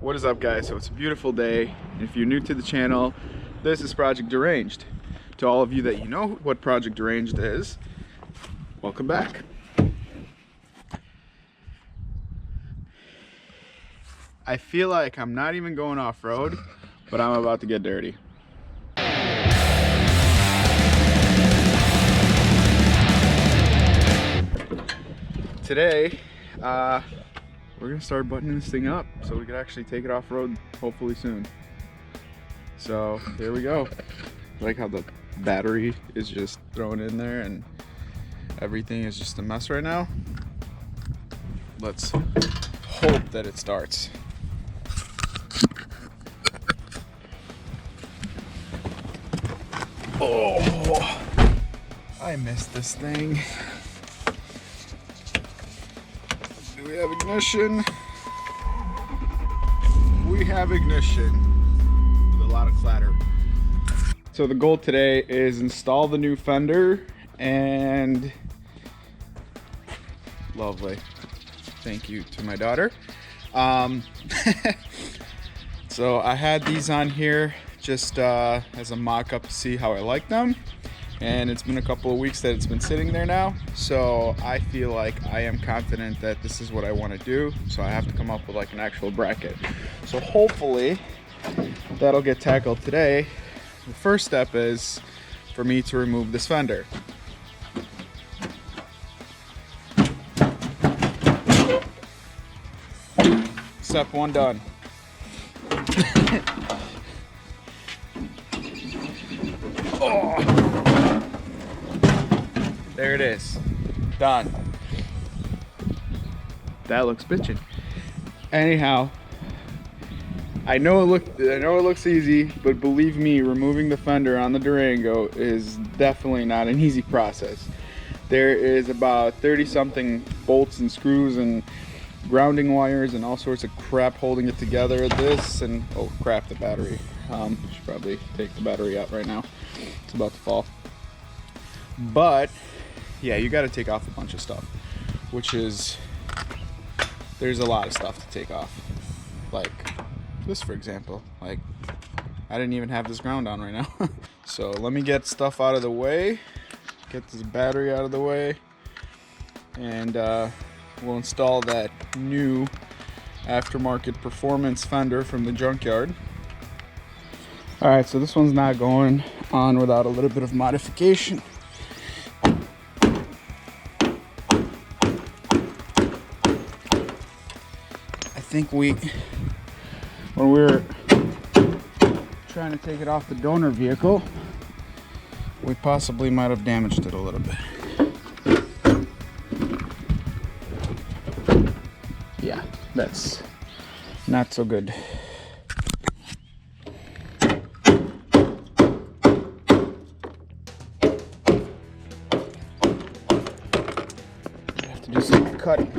What is up, guys? So it's a beautiful day. If you're new to the channel, this is Project Duranged. To all of you that you know what Project Duranged is, welcome back. I feel like I'm not even going off-road, but I'm about to get dirty. Today, we're gonna start buttoning this thing up so we can actually take it off-road hopefully soon. So here we go. I like how the battery is just thrown in there and everything is just a mess right now. Let's hope that it starts. Oh, I missed this thing. Do we have ignition? We have ignition with a lot of clatter. So the goal today is install the new Fender and lovely. Thank you to my daughter. So I had these on here just as a mock-up to see how I like them. And it's been a couple of weeks that it's been sitting there now, so I feel like I am confident that this is what I want to do, so I have to come up with like an actual bracket. So hopefully that'll get tackled today. The first step is for me to remove this fender. Step one done. Oh. There it is. Done. That looks bitchin'. Anyhow, I know it looks easy, but believe me, removing the fender on the Durango is definitely not an easy process. There is about 30 something bolts and screws and grounding wires and all sorts of crap holding it together. This and oh crap, the battery. Should probably take the battery out right now. It's about to fall. But yeah, you got to take off a bunch of stuff, which is, there's a lot of stuff to take off. Like this, for example. Like, I didn't even have this ground on right now. So let me get stuff out of the way, get this battery out of the way, and we'll install that new aftermarket performance fender from the junkyard. All right, so this one's not going on without a little bit of modification. I think when we were trying to take it off the donor vehicle, we possibly might have damaged it a little bit. Yeah, that's not so good. I have to do some cutting.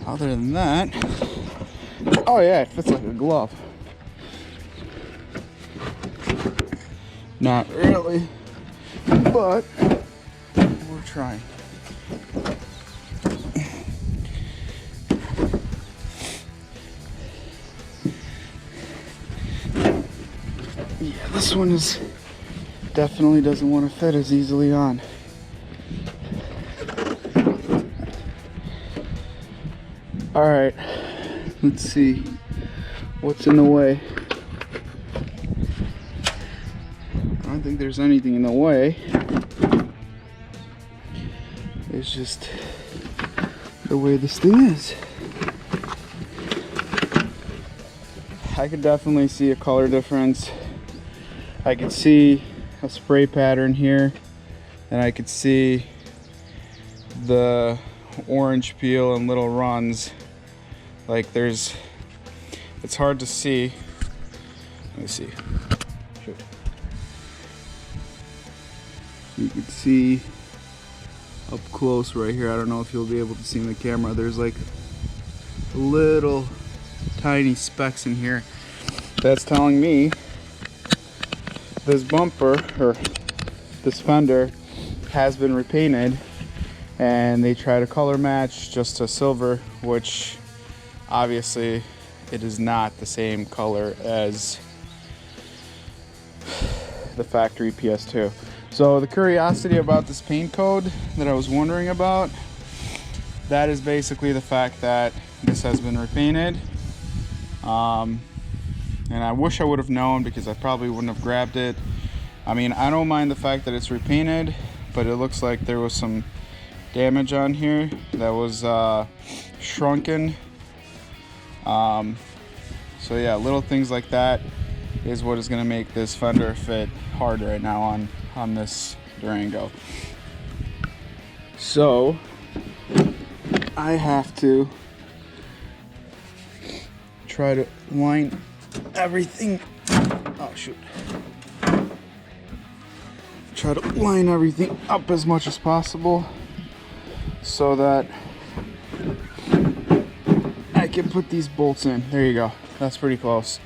Other than that, oh yeah, it fits like a glove. Not really, but we're trying. Yeah, this one is definitely doesn't want to fit as easily on. All right, let's see what's in the way. I don't think there's anything in the way. It's just the way this thing is. I could definitely see a color difference. I could see a spray pattern here, and I could see the orange peel and little runs. Like it's hard to see. Let me see. Shoot. You can see up close right here. I don't know if you'll be able to see in the camera. There's like little tiny specks in here. That's telling me this bumper or this fender has been repainted, and they try to color match just a silver, which Obviously, it is not the same color as the factory PS2. So the curiosity about this paint code that I was wondering about, that is basically the fact that this has been repainted. And I wish I would have known, because I probably wouldn't have grabbed it. I mean, I don't mind the fact that it's repainted, but it looks like there was some damage on here that was shrunken. So yeah, little things like that is what is going to make this fender fit hard right now on this Durango. So I have to try to line everything. Oh shoot. Try to line everything up as much as possible so that I can put these bolts in. There you go. That's pretty close.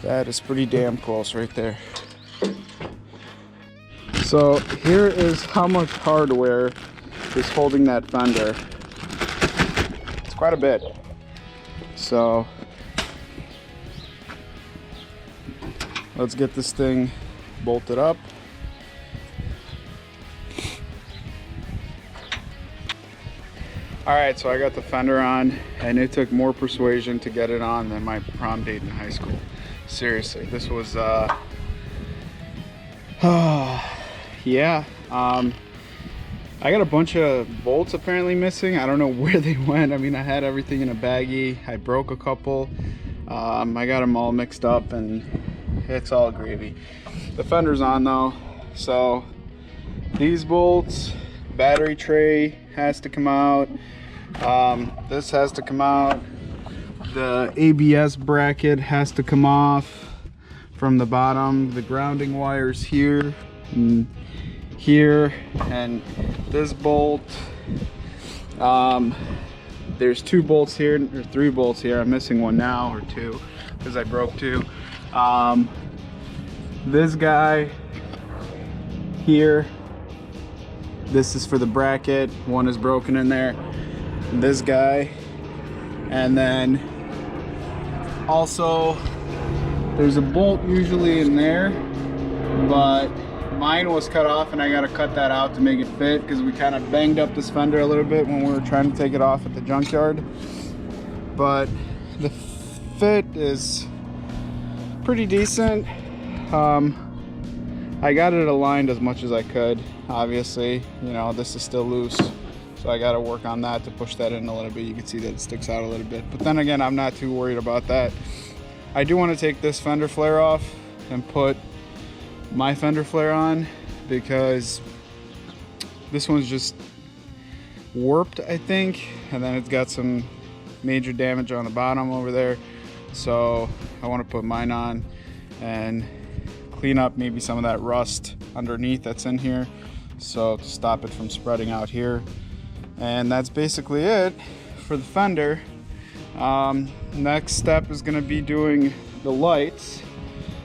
That is pretty damn close right there. So here is how much hardware is holding that fender. It's quite a bit. So let's get this thing bolted up. Alright, so I got the fender on, and it took more persuasion to get it on than my prom date in high school. Seriously, this was yeah. I got a bunch of bolts apparently missing. I don't know where they went. I mean, I had everything in a baggie. I broke a couple. I got them all mixed up, and it's all gravy. The fender's on though, so these bolts, battery tray has to come out. This has to come out. The ABS bracket has to come off from the bottom. The grounding wires here and here, and this bolt. There's 2 bolts here, or 3 bolts here. I'm missing one now, or 2, because I broke 2. This guy here, this is for the bracket. One is broken in there. This guy, and then also there's a bolt usually in there, but mine was cut off, and I got to cut that out to make it fit, because we kind of banged up this fender a little bit when we were trying to take it off at the junkyard. But the fit is pretty decent. I got it aligned as much as I could. Obviously, you know, this is still loose, so I got to work on that to push that in a little bit. You can see that it sticks out a little bit, but then again, I'm not too worried about that. I do want to take this fender flare off and put my fender flare on, because this one's just warped, I think, and then it's got some major damage on the bottom over there. So I want to put mine on and clean up maybe some of that rust underneath that's in here, so to stop it from spreading out here. And that's basically it for the fender. Next step is going to be doing the lights.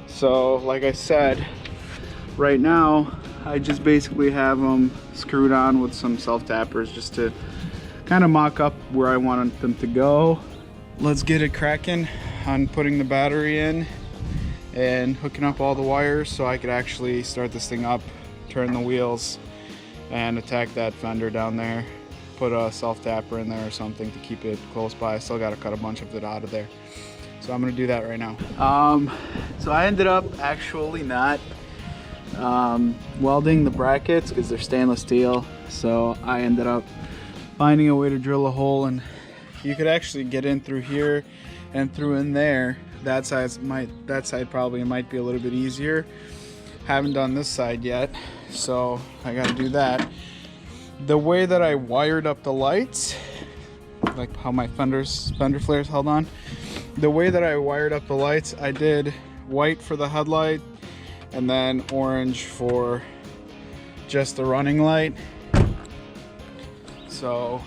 So like I said, right now I just basically have them screwed on with some self-tappers just to kind of mock up where I want them to go. Let's get it cracking on putting the battery in and hooking up all the wires so I could actually start this thing up, turn the wheels, and attack that fender down there. Put a self-tapper in there or something to keep it close by. I still got to cut a bunch of it out of there. So I'm going to do that right now. So I ended up actually not welding the brackets because they're stainless steel. So I ended up finding a way to drill a hole, and you could actually get in through here and through in there. That side probably might be a little bit easier. Haven't done this side yet, so I got to do that. The way that I wired up the lights, like how my fender flares held on, the way that I wired up the lights, I did white for the headlight and then orange for just the running light, so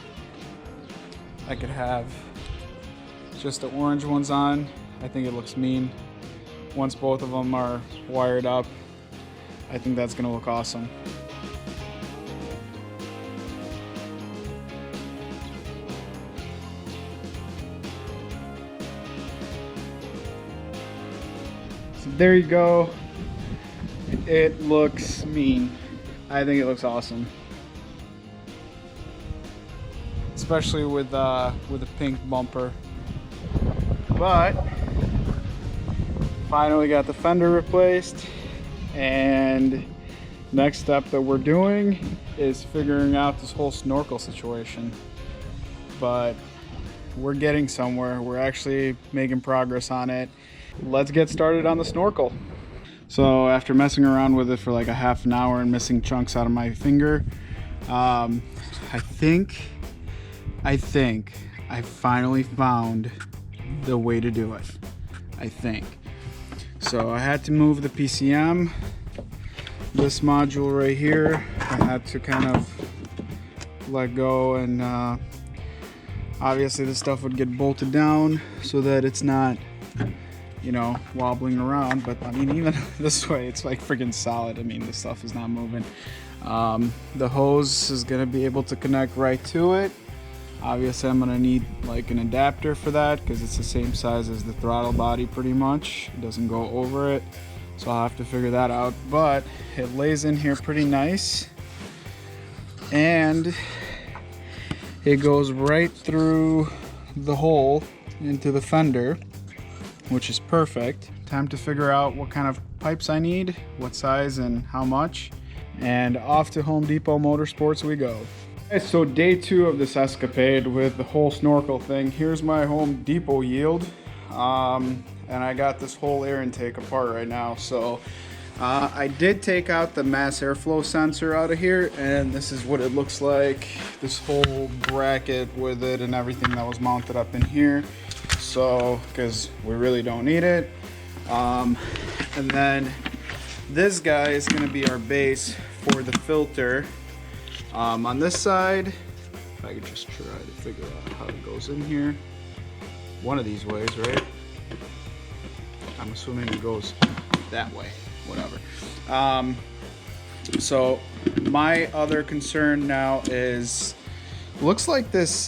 I could have just the orange ones on. I think it looks mean. Once both of them are wired up, I think that's gonna look awesome. So there you go. It looks mean. I think it looks awesome. Especially with a pink bumper. But finally got the fender replaced, and next step that we're doing is figuring out this whole snorkel situation. But we're getting somewhere. We're actually making progress on it. Let's get started on the snorkel. So after messing around with it for like a half an hour and missing chunks out of my finger, I think I finally found the way to do it. I think. So I had to move the PCM, this module right here, I had to kind of let go, and obviously this stuff would get bolted down so that it's not, you know, wobbling around. But I mean, even this way, it's like freaking solid. I mean, this stuff is not moving. The hose is gonna be able to connect right to it. Obviously I'm gonna need like an adapter for that because it's the same size as the throttle body pretty much. It doesn't go over it, so I'll have to figure that out. But it lays in here pretty nice, and it goes right through the hole into the fender, which is perfect. Time to figure out what kind of pipes I need, what size and how much, and off to Home Depot Motorsports we go. So day 2 of this escapade with the whole snorkel thing. Here's my Home Depot yield, and I got this whole air intake apart right now. So I did take out the mass airflow sensor out of here, and this is what it looks like. This whole bracket with it and everything that was mounted up in here. So, because we really don't need it. And then this guy is going to be our base for the filter. On this side, if I could just try to figure out how it goes in here. One of these ways, right? I'm assuming it goes that way, whatever. So my other concern now is, looks like this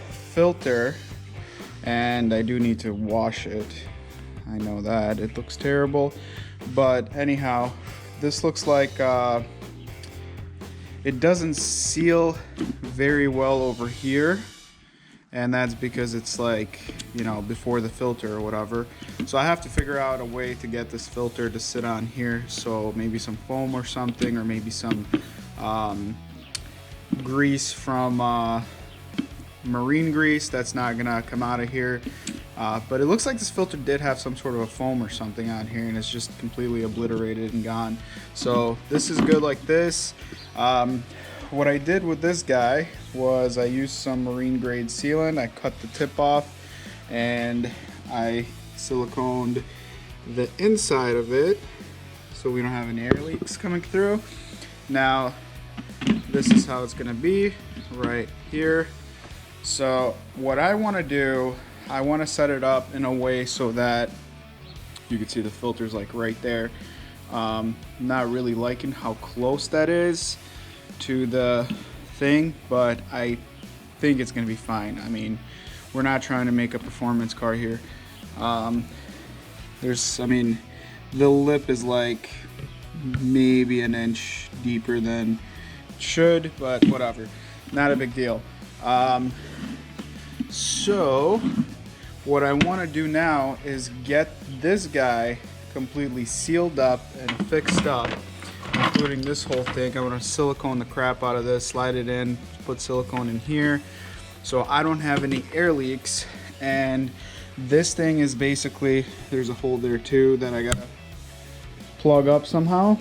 filter, and I do need to wash it. I know that, it looks terrible. But anyhow, this looks like it doesn't seal very well over here, and that's because it's like, you know, before the filter or whatever. So I have to figure out a way to get this filter to sit on here. So maybe some foam or something, or maybe some grease from marine grease that's not gonna come out of here. But it looks like this filter did have some sort of a foam or something on here, and it's just completely obliterated and gone. So this is good like this. What I did with this guy was I used some marine grade sealant. I cut the tip off and I siliconed the inside of it so we don't have any air leaks coming through. Now this is how it's gonna be right here. So what I want to do, I want to set it up in a way so that you can see the filters like right there. Not really liking how close that is to the thing, but I think it's gonna be fine. I mean, we're not trying to make a performance car here. I mean, the lip is like maybe an inch deeper than it should, but whatever, not a big deal. So what I want to do now is get this guy completely sealed up and fixed up, including this whole thing. I'm going to silicone the crap out of this, slide it in, put silicone in here so I don't have any air leaks. And this thing is basically, there's a hole there too that I gotta plug up somehow,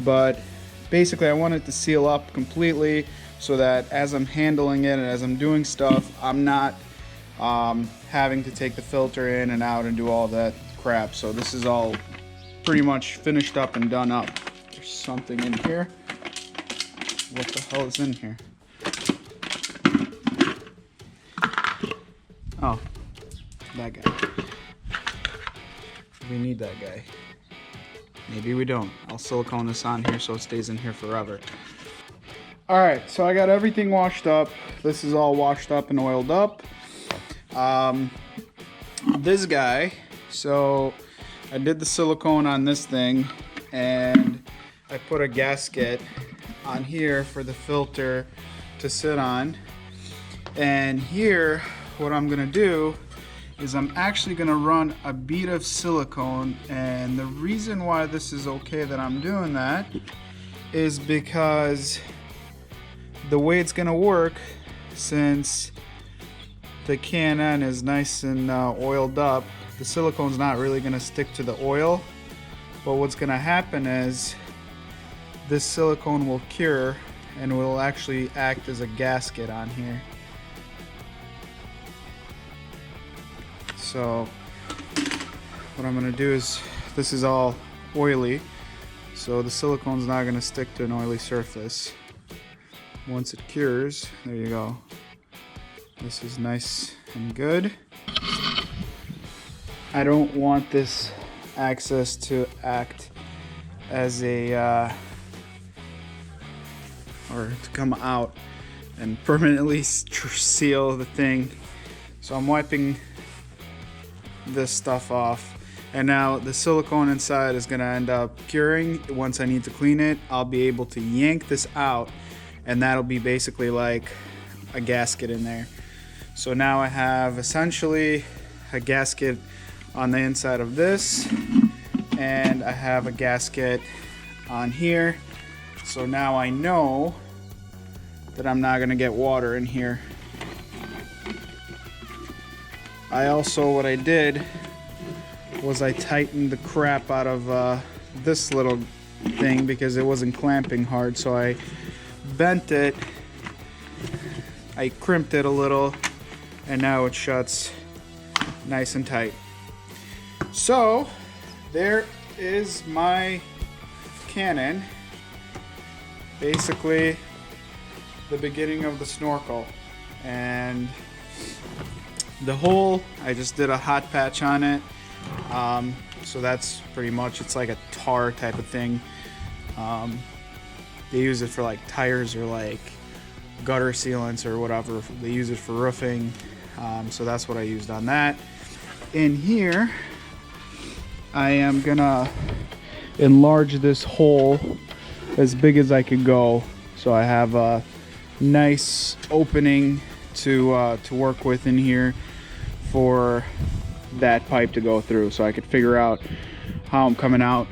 but basically I want it to seal up completely so that as I'm handling it and as I'm doing stuff, I'm not having to take the filter in and out and do all that crap. So this is all pretty much finished up and done up. There's something in here. What the hell is in here? Oh, that guy. We need that guy. Maybe we don't. I'll silicone this on here so it stays in here forever. Alright, so I got everything washed up. This is all washed up and oiled up. This guy, so I did the silicone on this thing, and I put a gasket on here for the filter to sit on. And here, what I'm gonna do is I'm actually gonna run a bead of silicone, and the reason why this is okay that I'm doing that is because the way it's gonna work, since the can is nice and oiled up, the silicone's not really gonna stick to the oil, but what's gonna happen is this silicone will cure and will actually act as a gasket on here. So what I'm gonna do is, this is all oily, so the silicone's not gonna stick to an oily surface. Once it cures, there you go. This is nice and good. I don't want this access to act as a or to come out and permanently seal the thing. So I'm wiping this stuff off, and now the silicone inside is gonna end up curing. Once I need to clean it, I'll be able to yank this out, and that'll be basically like a gasket in there. So now I have essentially a gasket on the inside of this, and I have a gasket on here. So now I know that I'm not gonna get water in here. I also, what I did was I tightened the crap out of this little thing because it wasn't clamping hard, so I bent it, I crimped it a little, and now it shuts nice and tight. So there is my Canon, basically the beginning of the Snorkel. And the hole, I just did a hot patch on it, so that's pretty much, it's like a tar type of thing. They use it for like tires or like gutter sealants or whatever. They use it for roofing, so that's what I used on that. In here, I am gonna enlarge this hole as big as I could go, so I have a nice opening to work with in here for that pipe to go through, so I could figure out how I'm coming out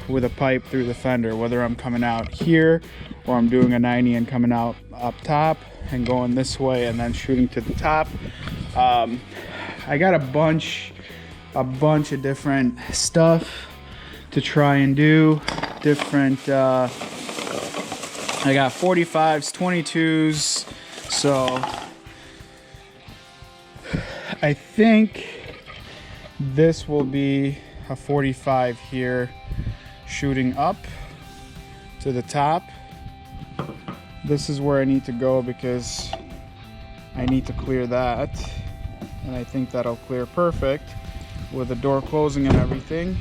with a pipe through the fender, whether I'm coming out here or I'm doing a 90 and coming out up top and going this way and then shooting to the top. I got a bunch of different stuff to try and do, different I got 45s, 22s, so I think this will be a 45 here, shooting up to the top. This is where I need to go because I need to clear that, and I think that'll clear perfect with the door closing and everything,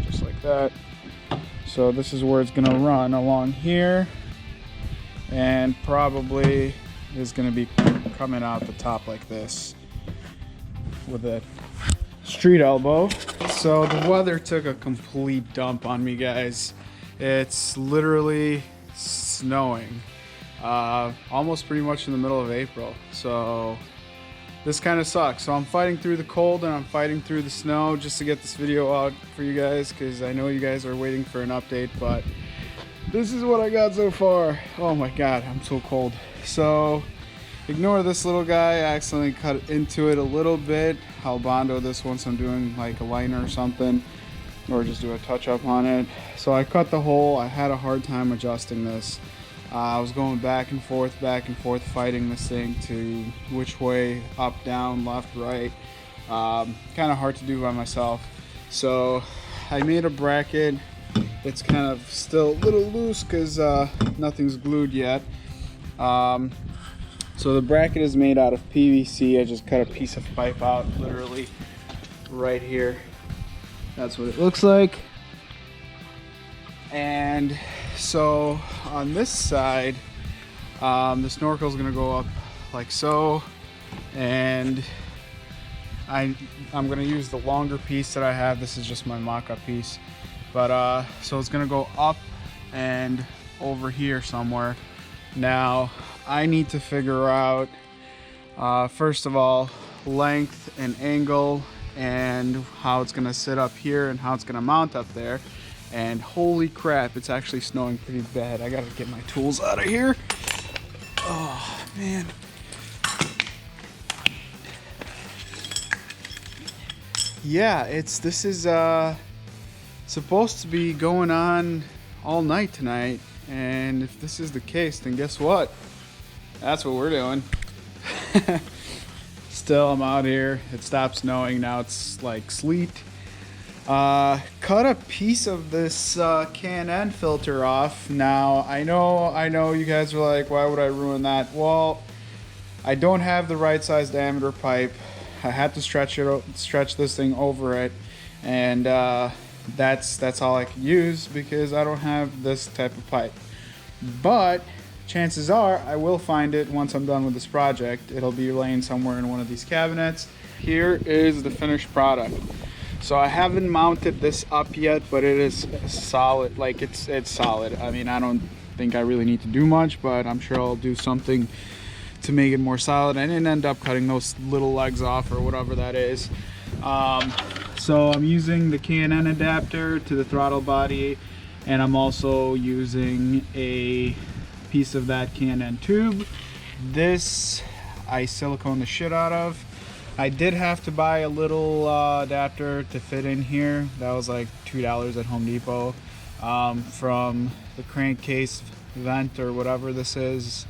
just like that. So this is where it's gonna run along here, and probably is gonna be coming out the top like this with a street elbow. So the weather took a complete dump on me, guys. It's literally snowing, almost pretty much in the middle of April. So this kind of sucks. So I'm fighting through the cold and I'm fighting through the snow just to get this video out for you guys, because I know you guys are waiting for an update, but this is what I got so far. Oh my God, I'm so cold. So ignore this little guy. I accidentally cut into it a little bit. I'll Bondo this once I'm doing like a liner or something, or just do a touch up on it. So I cut the hole. I had a hard time adjusting this. I was going back and forth, fighting this thing to which way, up, down, left, right. Kind of hard to do by myself. So I made a bracket. It's kind of still a little loose because nothing's glued yet. So the bracket is made out of PVC. I just cut a piece of pipe out, literally right here. That's what it looks like. And so on this side, the snorkel is gonna go up like so, and I'm gonna use the longer piece that I have. This is just my mock-up piece, but so it's gonna go up and over here somewhere. Now I need to figure out first of all length and angle and how it's gonna sit up here and how it's gonna mount up there. And holy crap, it's actually snowing pretty bad. I gotta get my tools out of here. Oh man. Yeah, this is supposed to be going on all night tonight, and if this is the case, then guess what? That's what we're doing. Still, I'm out here. It stopped snowing. Now it's like sleet. Cut a piece of this K&N filter off. Now I know you guys are like, why would I ruin that? Well, I don't have the right size diameter pipe. I had to stretch this thing over it, and that's all I can use because I don't have this type of pipe. But chances are I will find it once I'm done with this project. It'll be laying somewhere in one of these cabinets. Here is the finished product. So I haven't mounted this up yet, but it is solid. Like it's solid. I mean, I don't think I really need to do much, but I'm sure I'll do something to make it more solid. I didn't end up cutting those little legs off or whatever that is. So I'm using the K&N adapter to the throttle body, and I'm also using a piece of that K&N tube. This I silicone the shit out of. I did have to buy a little adapter to fit in here. That was like $2 at Home Depot, from the crankcase vent or whatever this is.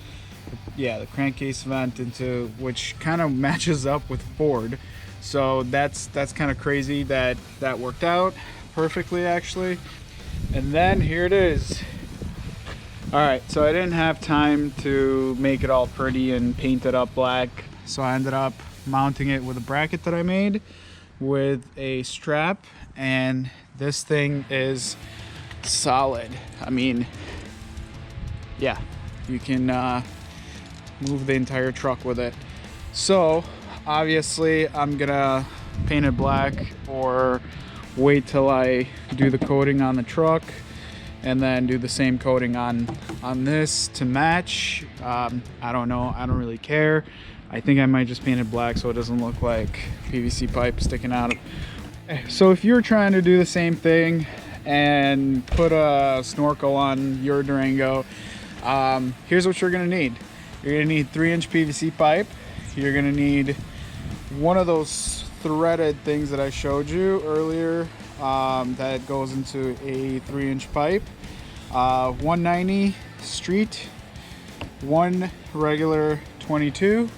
Yeah, the crankcase vent into which kind of matches up with Ford. So that's kind of crazy that worked out perfectly actually. And then here it is. All right, so I didn't have time to make it all pretty and paint it up black, so I ended up mounting it with a bracket that I made with a strap, and this thing is solid. I mean, yeah, you can move the entire truck with it. So obviously I'm gonna paint it black or wait till I do the coating on the truck and then do the same coating on this to match. I don't know, I don't really care. I think I might just paint it black so it doesn't look like PVC pipe sticking out. So if you're trying to do the same thing and put a Snorkel on your Durango, here's what you're gonna need. You're gonna need 3-inch PVC pipe. You're gonna need one of those threaded things that I showed you earlier, that goes into a 3-inch pipe, 190 street, one regular 22,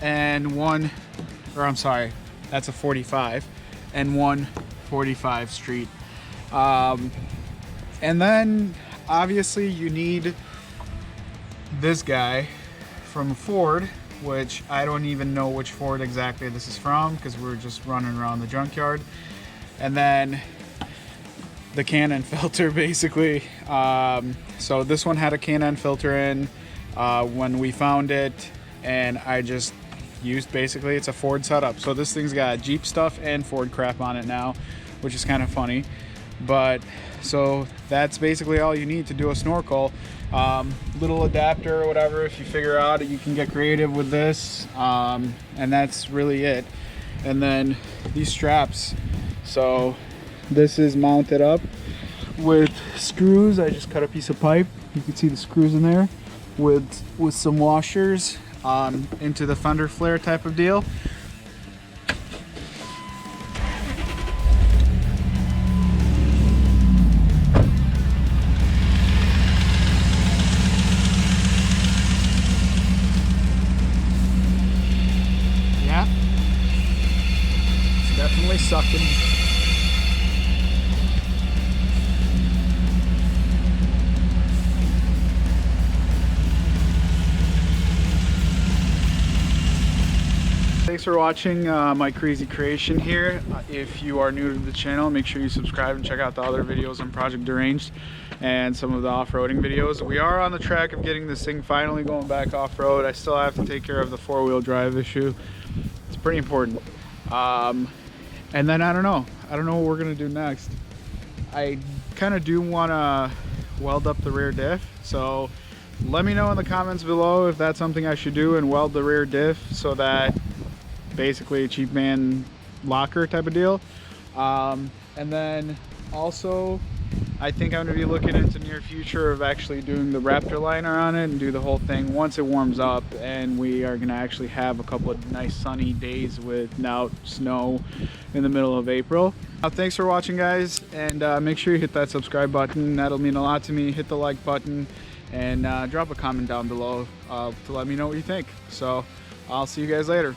and one, or I'm sorry, that's a 45, and one 45 street. And then obviously you need this guy from Ford, which I don't even know which Ford exactly this is from because we're just running around the junkyard. And then the K&N filter basically. So this one had a K&N filter in when we found it, and I just used, basically it's a Ford setup. So this thing's got Jeep stuff and Ford crap on it now, which is kind of funny. But so that's basically all you need to do a Snorkel. Little adapter or whatever, if you figure out, you can get creative with this, and that's really it. And then these straps, so this is mounted up with screws. I just cut a piece of pipe, you can see the screws in there, with some washers into the fender flare type of deal. Definitely sucking. Thanks for watching my crazy creation here. If you are new to the channel, make sure you subscribe and check out the other videos on Project Duranged and some of the off-roading videos. We are on the track of getting this thing finally going back off-road. I still have to take care of the four-wheel drive issue. It's pretty important. And then I don't know what we're gonna do next. I kind of do want to weld up the rear diff, so let me know in the comments below if that's something I should do, and weld the rear diff so that basically a cheap man locker type of deal. And then also I think I'm going to be looking into near future of actually doing the Raptor liner on it and do the whole thing once it warms up and we are going to actually have a couple of nice sunny days without snow in the middle of April. Thanks for watching, guys, and make sure you hit that subscribe button. That'll mean a lot to me. Hit the like button and drop a comment down below to let me know what you think. So I'll see you guys later.